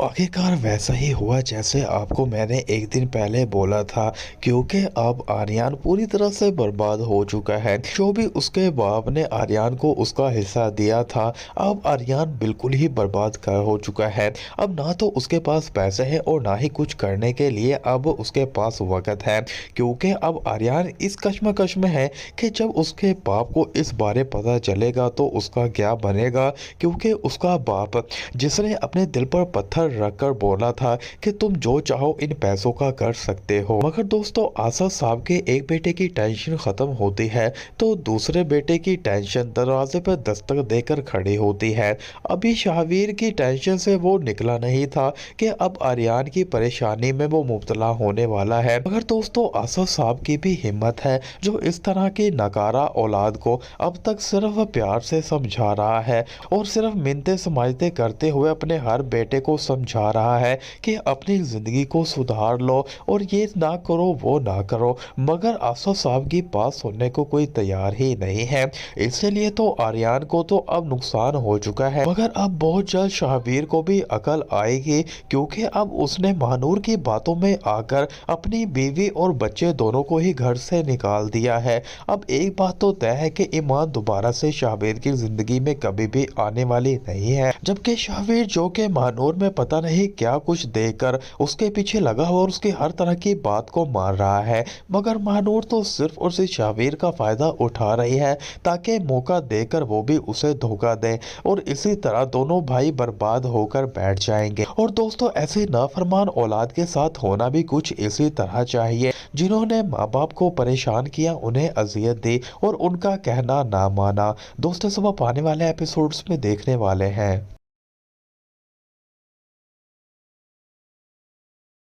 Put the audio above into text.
आखिरकार वैसा ही हुआ जैसे आपको मैंने एक दिन पहले बोला था, क्योंकि अब आर्यन पूरी तरह से बर्बाद हो चुका है। जो भी उसके बाप ने आर्यन को उसका हिस्सा दिया था, अब आर्यन बिल्कुल ही बर्बाद हो चुका है। अब ना तो उसके पास पैसे हैं और ना ही कुछ करने के लिए अब उसके पास वक्त है, क्योंकि अब आर्यन इस कश्मकश में है कि जब उसके बाप को इस बारे पता चलेगा तो उसका क्या बनेगा। क्योंकि उसका बाप, जिसने अपने दिल पर पत्थर रखकर बोला था कि तुम जो चाहो इन पैसों का कर सकते हो, मगर दोस्तों आसा साहब के एक बेटे की टेंशन खत्म होती है तो दूसरे बेटे की टेंशन दरवाजे पर दस्तक देकर खड़ी होती है। अभी शाहवीर की टेंशन से वो निकला नहीं था कि अब आर्यन की परेशानी में वो मुब्तला होने वाला है। मगर दोस्तों आसा साहब की भी हिम्मत है, जो इस तरह की नकारा औलाद को अब तक सिर्फ प्यार से समझा रहा है और सिर्फ मिन्नतें समाजते करते हुए अपने हर बेटे को समझा रहा है कि अपनी ज़िंदगी को सुधार लो और ये ना करो वो ना करो। मगर आसा साहब की बात सुनने को कोई तैयार ही नहीं है। इसलिए तो आर्यन को तो अब नुकसान हो चुका है, मगर अब बहुत जल्द शाहवीर को भी अकल आएगी, क्योंकि अब उसने महानूर की बातों में आकर अपनी बीवी और बच्चे दोनों को ही घर से निकाल दिया है। अब एक बात तो तय है कि ईमान दोबारा से शाहवीर की जिंदगी में कभी भी आने वाली नहीं है। जबकि शाहवीर, जो कि महानूर में पता नहीं क्या कुछ देकर उसके पीछे लगा हुआ और उसकी हर तरह की बात को मार रहा है, मगर महानूर तो सिर्फ और सिर्फ शाहवीर का फायदा उठा रही है ताकि मौका देकर वो भी उसे धोखा दे और इसी तरह दोनों भाई बर्बाद होकर बैठ जाएंगे। और दोस्तों ऐसी नाफरमान औलाद के साथ होना भी कुछ इसी तरह चाहिए। जिन्होंने माँ बाप को परेशान किया, उन्हें अजियत दी और उनका कहना ना माना। दोस्तों सब आप आने वाले एपिसोड्स में देखने वाले हैं।